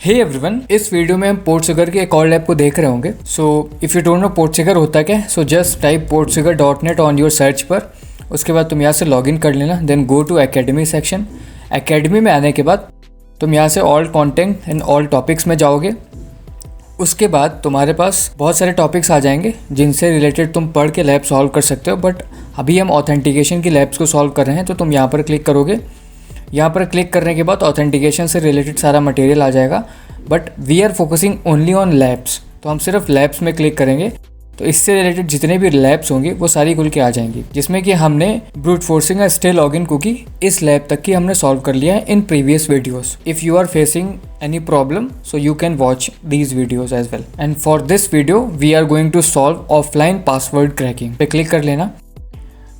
Hey everyone, इस video में हम पोर्टसुगर के एक और लैब को देख रहे होंगे। So if you don't know PortSwigger होता क्या है, so just type portsugar.net on your search पर। उसके बाद तुम यहाँ से लॉगिन कर लेना, then go to academy section. Academy में आने के बाद तुम यहाँ से all content and all topics में जाओगे। उसके बाद तुम्हारे पास बहुत सारे टॉपिक्स आ जाएंगे जिनसे रिलेटेड तुम पढ़ के लैब सॉल्व कर सकते हो। बट अभी हम ऑथेंटिकेशन की लैब्स को सॉल्व कर रहे हैं, तो तुम यहाँ पर क्लिक करोगे। यहाँ पर क्लिक करने के बाद ऑथेंटिकेशन से रिलेटेड सारा मटेरियल आ जाएगा, but we are focusing only on labs. तो हम सिर्फ लैब्स में क्लिक करेंगे, तो इससे रिलेटेड जितने भी लैब्स होंगी वो सारी खुल के आ जाएंगी, जिसमें कि हमने brute forcing stay login cookie इस लैब तक की हमने सॉल्व कर लिया है in previous videos. If you are facing any problem, so you can watch these videos as well. And for this video we are going to solve offline password cracking पे click कर लेना।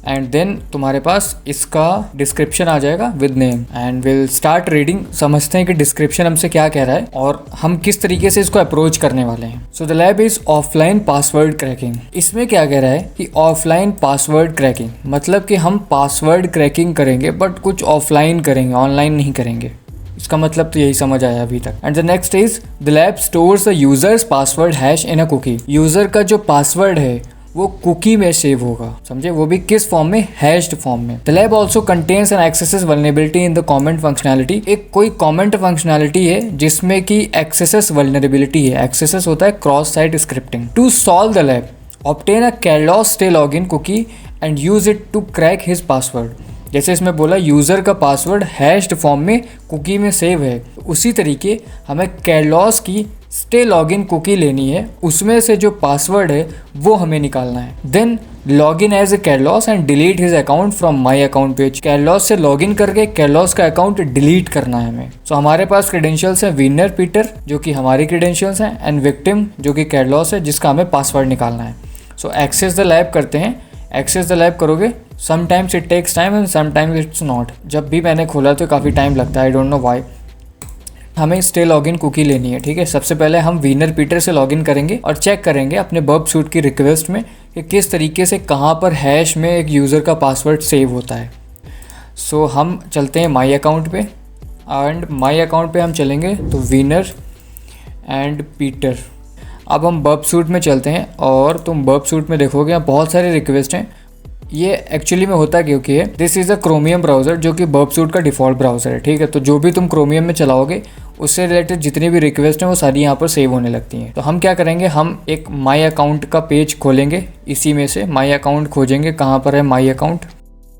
And then तुम्हारे पास इसका description आ जाएगा with name, and will start reading. समझते हैं कि description हमसे क्या कह रहा है और हम किस तरीके से इसको अप्रोच करने वाले हैं। So the lab is offline password cracking. इसमें क्या कह रहा है कि ऑफलाइन पासवर्ड क्रैकिंग मतलब कि हम पासवर्ड क्रैकिंग करेंगे, बट कुछ ऑफलाइन करेंगे, ऑनलाइन नहीं करेंगे। इसका मतलब तो यही समझ आया अभी तक। And the next is the lab stores the users password hash in a cookie. User का जो पासवर्ड है वो कुकी में सेव होगा, समझे, वो भी किस फॉर्म में, हैश्ड फॉर्म में। The lab also contains and axes vulnerability in the comment functionality. एक कोई कमेंट फंक्शनैलिटी है जिसमें कि एक्सेसेस वल्नरेबिलिटी है। एक्सेसेस होता है cross site scripting. To solve the lab obtain a Carlos stay login cookie and use it to crack his password. जैसे इसमें बोला यूज़र का पासवर्ड हैश्ड फॉर्म में कुकी में सेव है, उसी तरीके हमें कैरलॉस की स्टे लॉगिन कुकी लेनी है, उसमें से जो पासवर्ड है वो हमें निकालना है। Then login as a Carlos and delete his account from my account page. Carlos से लॉगिन करके कैरलॉस का अकाउंट डिलीट करना है हमें। सो हमारे पास क्रेडेंशियल्स हैं विनर पीटर जो कि हमारी क्रेडेंशियल्स हैं, एंड विक्टिम जो कि कैरलॉस है जिसका हमें पासवर्ड निकालना है। सो एक्सेस द लैब करते हैं। एक्सेस द लैब करोगे, sometimes it takes time and sometimes it's not. जब भी मैंने खोला तो काफ़ी टाइम लगता है, आई डोंट नो वाई। हमें स्टे लॉगिन कुकी लेनी है, ठीक है। सबसे पहले हम विनर पीटर से लॉगिन करेंगे और चेक करेंगे अपने बर्ब सूट की रिक्वेस्ट में कि किस तरीके से कहाँ पर हैश में एक यूज़र का पासवर्ड सेव होता है। सो हम चलते हैं माई अकाउंट पे, एंड माई अकाउंट पे हम चलेंगे तो विनर एंड पीटर। अब हम बर्ब सूट में चलते हैं और तुम बर्ब सूट में देखोगे यहाँ बहुत सारे रिक्वेस्ट हैं। ये एक्चुअली में होता क्योंकि है, this is a chromium browser जो कि बर्ब सूट का डिफ़ॉल्ट ब्राउज़र है, ठीक है। तो जो भी तुम क्रोमियम में चलाओगे उससे रिलेटेड जितनी भी रिक्वेस्ट हैं वो सारी यहाँ पर सेव होने लगती हैं। तो हम क्या करेंगे, हम एक माई अकाउंट का पेज खोलेंगे, इसी में से माई अकाउंट खोजेंगे। कहाँ पर है माई अकाउंट,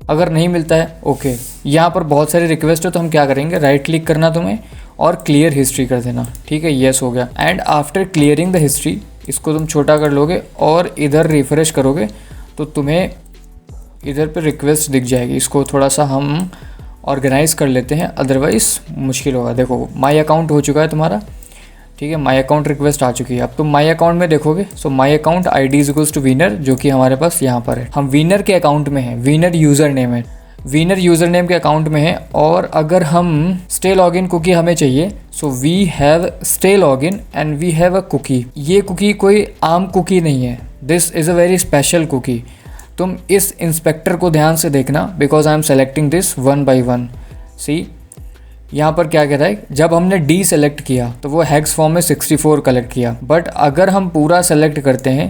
अगर नहीं मिलता है ओके, यहाँ पर बहुत सारी रिक्वेस्ट है। तो हम क्या करेंगे, राइट क्लिक करना तुम्हें और क्लियर हिस्ट्री कर देना, ठीक है। येस हो गया। And after clearing the history, इसको तुम छोटा कर लोगे और इधर रिफ्रेश करोगे तो तुम्हें इधर पे रिक्वेस्ट दिख जाएगी। इसको थोड़ा सा हम ऑर्गेनाइज कर लेते हैं, अदरवाइज़ मुश्किल होगा। देखो माई अकाउंट हो चुका है तुम्हारा, ठीक है। माई अकाउंट रिक्वेस्ट आ चुकी है। अब तुम माई अकाउंट में देखोगे, so my account ID is equals to winner जो कि हमारे पास यहाँ पर है। हम विनर के अकाउंट में हैं, विनर यूज़र नेम है, विनर यूज़र नेम के अकाउंट में है। और अगर हम स्टे लॉगिन कुकी हमें चाहिए, so we have stay login and we have a cookie. ये कुकी कोई आम कुकी नहीं है, this is a very special cookie. तुम इस इंस्पेक्टर को ध्यान से देखना, because I am selecting this one by one. See यहाँ पर क्या कह रहा है, जब हमने D सेलेक्ट किया तो वो हेक्स फॉर्म में 64 कलेक्ट किया, बट अगर हम पूरा सेलेक्ट करते हैं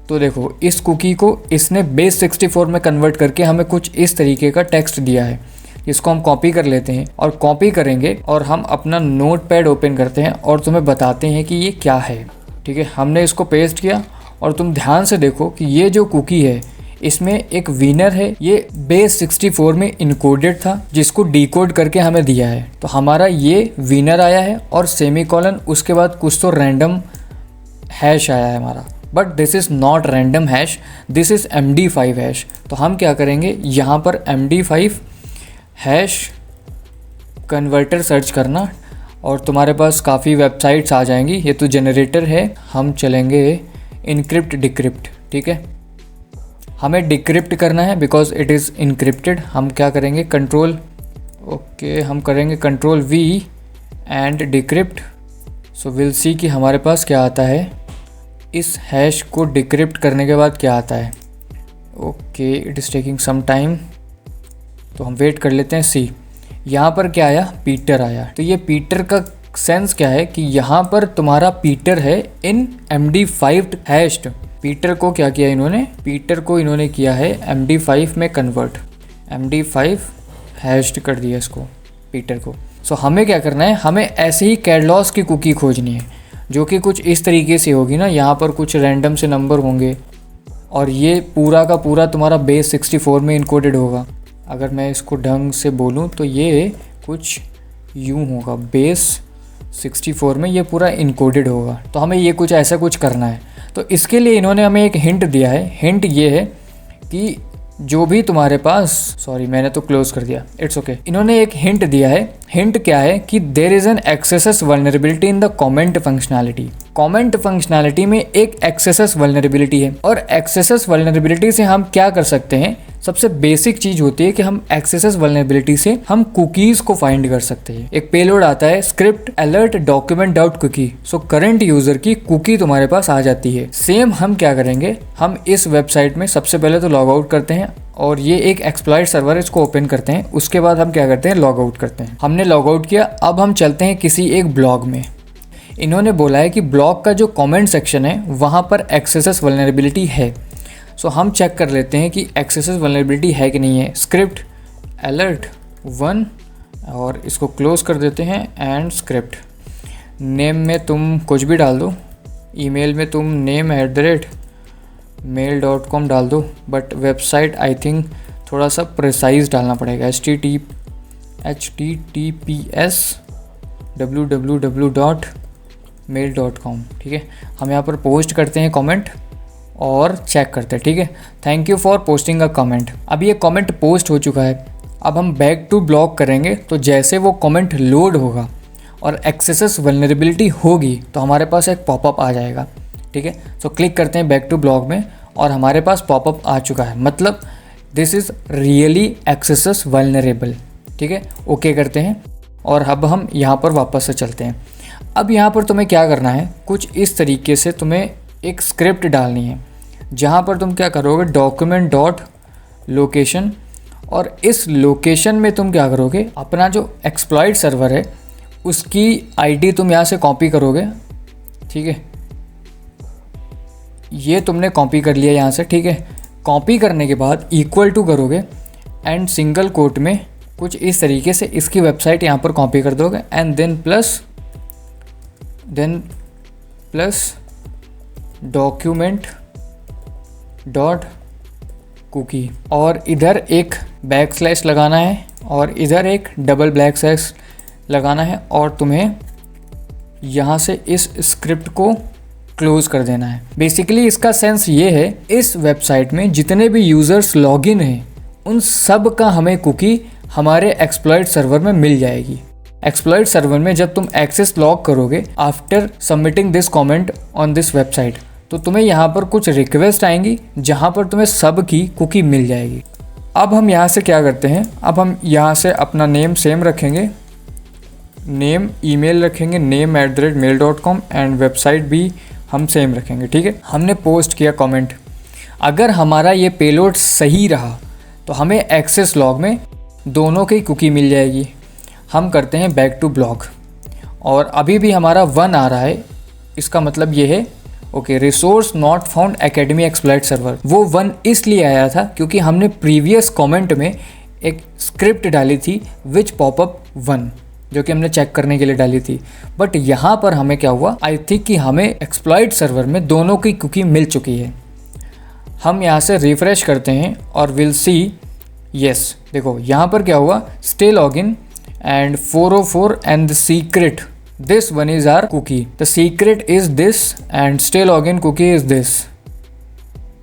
तो देखो इस कुकी को इसने बेस 64 में कन्वर्ट करके हमें कुछ इस तरीके का टेक्स्ट दिया है। इसको हम कॉपी कर लेते हैं और कॉपी करेंगे और हम अपना नोटपैड ओपन करते हैं और तुम्हें बताते हैं कि ये क्या है, ठीक है। हमने इसको पेस्ट किया और तुम ध्यान से देखो कि ये जो कुकी है इसमें एक विनर है, ये बेस 64 में इनकोडेड था जिसको डिकोड करके हमें दिया है। तो हमारा ये विनर आया है और सेमीकोलन उसके बाद कुछ तो रैंडम हैश आया है हमारा, but this is not random hash, this is MD5 hash. तो हम क्या करेंगे, यहाँ पर MD5 हैश कन्वर्टर सर्च करना और तुम्हारे पास काफ़ी वेबसाइट्स आ जाएंगी। ये तो जनरेटर है, हम चलेंगे इनक्रिप्ट डिक्रिप्ट, ठीक है। हमें डिक्रिप्ट करना है बिकॉज इट इज़ इनक्रिप्टेड। हम क्या करेंगे, हम करेंगे control V and decrypt. So will see कि हमारे पास क्या आता है। इस हैश को डिक्रिप्ट करने के बाद क्या आता है, okay it is taking some time, तो हम वेट कर लेते हैं। सी यहाँ पर क्या आया, पीटर आया। तो ये पीटर का सेंस क्या है कि यहाँ पर तुम्हारा पीटर है इन MD5 हैश्ड। पीटर को क्या किया इन्होंने, पीटर को इन्होंने किया है MD5 में कन्वर्ट, MD5 हैश्ड कर दिया इसको पीटर को। सो हमें क्या करना है, हमें ऐसे ही कैडलॉस की कुकी खोजनी है जो कि कुछ इस तरीके से होगी ना, यहाँ पर कुछ रैंडम से नंबर होंगे और ये पूरा का पूरा तुम्हारा बेस 64 में इनकोडेड होगा। अगर मैं इसको ढंग से बोलूँ तो ये कुछ यूँ होगा, बेस 64 में ये पूरा इनकोडेड होगा। तो हमें ये कुछ ऐसा कुछ करना है। तो इसके लिए इन्होंने हमें एक हिंट दिया है। हिंट ये है कि जो भी तुम्हारे पास, सॉरी मैंने तो क्लोज कर दिया, इट्स ओके। इन्होंने एक हिंट दिया है। हिंट क्या है कि there is an XSS vulnerability in the comment functionality. Comment functionality में एक एक्सेस वल्नरेबिलिटी है और एक्सेस वल्नरेबिलिटी से हम क्या कर सकते हैं, सबसे बेसिक चीज होती है कि हम एक्सेस वल्नरेबिलिटी से हम कुकीज को फाइंड कर सकते हैं। एक पेलोड आता है script alert document dot cookie, so current user की कुकी तुम्हारे पास आ जाती है। सेम हम क्या करेंगे, हम इस वेबसाइट में सबसे पहले तो लॉग आउट करते हैं और ये एक एक्सप्लॉइट सर्वर है, इसको ओपन करते हैं। उसके बाद हम क्या करते हैं, लॉग आउट करते हैं। हमने लॉग आउट किया, अब हम चलते हैं किसी एक ब्लॉग में। इन्होंने बोला है कि ब्लॉग का जो कमेंट सेक्शन है वहाँ पर एक्सेस वल्नरेबिलिटी है। सो हम चेक कर लेते हैं कि एक्सेस वल्नरेबिलिटी है कि नहीं है। स्क्रिप्ट अलर्ट 1 और इसको क्लोज कर देते हैं एंड स्क्रिप्ट नेम में तुम कुछ भी डाल दो, ईमेल में तुम name@mail.com डाल दो, बट वेबसाइट आई थिंक थोड़ा सा प्रिसाइज डालना पड़ेगा, https www.mail.com। ठीक है, हम यहाँ पर पोस्ट करते हैं कमेंट और चेक करते हैं। ठीक है, thank you for posting a comment. अब ये कमेंट पोस्ट हो चुका है। अब हम बैक टू ब्लॉग करेंगे, तो जैसे वो कमेंट लोड होगा और एक्सेस वल्नरेबिलिटी होगी तो हमारे पास एक पॉपअप आ जाएगा। ठीक है, सो क्लिक करते हैं बैक टू ब्लॉग में और हमारे पास पॉपअप आ चुका है, मतलब this is really XSS vulnerable. ठीक है, ओके करते हैं और अब हम यहाँ पर वापस से चलते हैं। अब यहाँ पर तुम्हें क्या करना है, कुछ इस तरीके से तुम्हें एक स्क्रिप्ट डालनी है जहाँ पर तुम क्या करोगे, डॉक्यूमेंट डॉट लोकेशन, और इस लोकेशन में तुम क्या करोगे, अपना जो एक्सप्लॉइट सर्वर है उसकी आईडी तुम यहाँ से कॉपी करोगे। ठीक है, ये तुमने कॉपी कर लिया यहाँ से। ठीक है, कॉपी करने के बाद इक्वल टू करोगे एंड सिंगल कोट में कुछ इस तरीके से इसकी वेबसाइट यहाँ पर कॉपी कर दोगे and then plus document dot cookie, और इधर एक बैकस्लैश लगाना है और इधर एक डबल बैकस्लैश लगाना है और तुम्हें यहाँ से इस स्क्रिप्ट को क्लोज कर देना है। बेसिकली इसका सेंस ये है, इस वेबसाइट में जितने भी यूज़र्स लॉगिन हैं उन सब का हमें कुकी हमारे एक्सप्लॉइट सर्वर में मिल जाएगी। एक्सप्लॉइट सर्वर में जब तुम एक्सेस लॉग करोगे after submitting this comment on this website, तो तुम्हें यहाँ पर कुछ रिक्वेस्ट आएंगी जहाँ पर तुम्हें सब की कुकी मिल जाएगी। अब हम यहाँ से क्या करते हैं, अब हम यहाँ से अपना नेम सेम रखेंगे, नेम ईमेल रखेंगे name@mail.com एंड वेबसाइट भी हम सेम रखेंगे। ठीक है, हमने पोस्ट किया कमेंट। अगर हमारा ये पेलोड सही रहा तो हमें एक्सेस लॉग में दोनों की कुकी मिल जाएगी। हम करते हैं बैक टू ब्लॉग और अभी भी हमारा 1 आ रहा है, इसका मतलब ये है okay, resource not found academy exploit server. वो 1 इसलिए आया था क्योंकि हमने प्रीवियस कमेंट में एक स्क्रिप्ट डाली थी विच पॉपअप 1, जो कि हमने चेक करने के लिए डाली थी। बट यहाँ पर हमें क्या हुआ, आई थिंक कि हमें एक्सप्लॉइट सर्वर में दोनों की कुकी मिल चुकी है। हम यहाँ से रिफ्रेश करते हैं और विल सी, यस देखो यहाँ पर क्या हुआ, stay login and 404 and the secret, this one is our cookie, the secret is this and stay login cookie is this.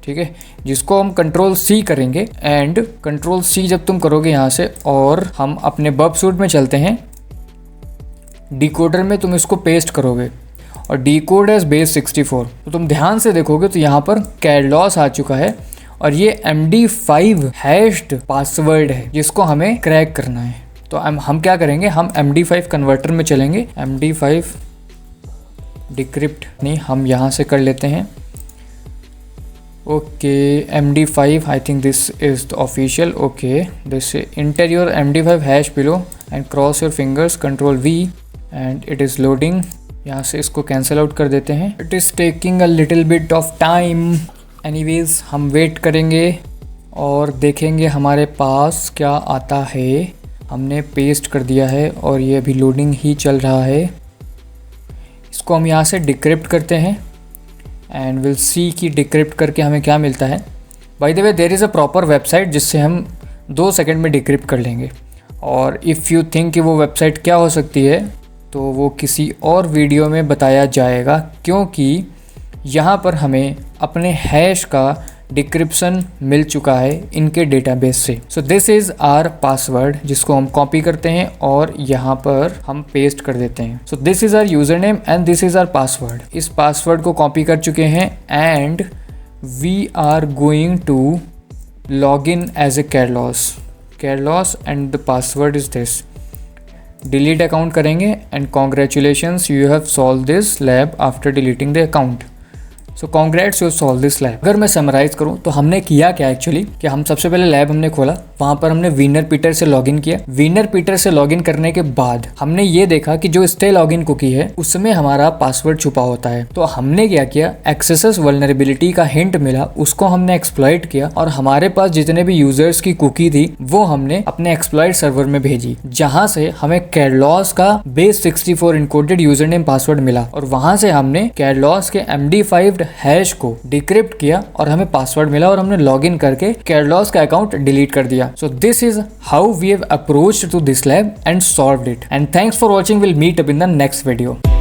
ठीक है, जिसको हम कंट्रोल सी करेंगे एंड कंट्रोल सी जब तुम करोगे यहाँ से, और हम अपने बब सूट में चलते हैं, डिकोडर में तुम इसको पेस्ट करोगे और डिकोड एज बेस 64। तो तुम ध्यान से देखोगे तो यहाँ पर कैडलॉस आ चुका है और ये MD5 हैश्ड पासवर्ड है जिसको हमें क्रैक करना है। तो हम क्या करेंगे, हम MD5 कन्वर्टर में चलेंगे, MD5 डिक्रिप्ट नहीं, हम यहाँ से कर लेते हैं okay, MD5 I think this is the official, okay this inter your MD5 hash below and cross your fingers, control V and it is loading. यहाँ से इसको कैंसिल आउट कर देते हैं। It is taking a little bit of time. Anyways हम wait करेंगे और देखेंगे हमारे पास क्या आता है। हमने पेस्ट कर दिया है और ये अभी लोडिंग ही चल रहा है। इसको हम यहाँ से डिक्रिप्ट करते हैं एंड विल सी कि डिक्रिप्ट करके हमें क्या मिलता है। By the way there is a proper website जिससे हम 2 सेकंड में डिक्रिप्ट कर लेंगे। और इफ़ यू थिंक कि वो वेबसाइट क्या हो सकती है तो वो किसी और वीडियो में बताया जाएगा, क्योंकि यहाँ पर हमें अपने हैश का डिक्रिप्शन मिल चुका है इनके डेटाबेस से। So this is our password जिसको हम कॉपी करते हैं और यहाँ पर हम पेस्ट कर देते हैं। So this is our user name and this is our password. इस पासवर्ड को कॉपी कर चुके हैं and we are going to log in as a Carlos and the password is this. Delete account करेंगे and congratulations you have solve this lab after deleting the account. So congrats you solve this lab. अगर मैं summarise करूँ तो हमने किया क्या actually कि हम सबसे पहले लैब हमने खोला, वहाँ पर हमने विनर पीटर से लॉगिन किया। विनर पीटर से लॉगिन करने के बाद हमने ये देखा कि जो स्टे लॉगिन कुकी है उसमें हमारा पासवर्ड छुपा होता है। तो हमने क्या किया, एक्सेस वल्नरेबिलिटी का हिंट मिला, उसको हमने एक्सप्लॉइट किया और हमारे पास जितने भी यूजर्स की कुकी थी वो हमने अपने एक्सप्लॉइट सर्वर में भेजी, जहाँ से हमें कैरलॉस का base 64 encoded user name password मिला और वहाँ से हमने कैरलॉस के MD5 हैश को डिक्रिप्ट किया और हमें पासवर्ड मिला और हमने लॉगिन करके कैरलॉस का अकाउंट डिलीट कर दिया। So this is how we have approached to this lab and solved it. And thanks for watching. We'll meet up in the next video.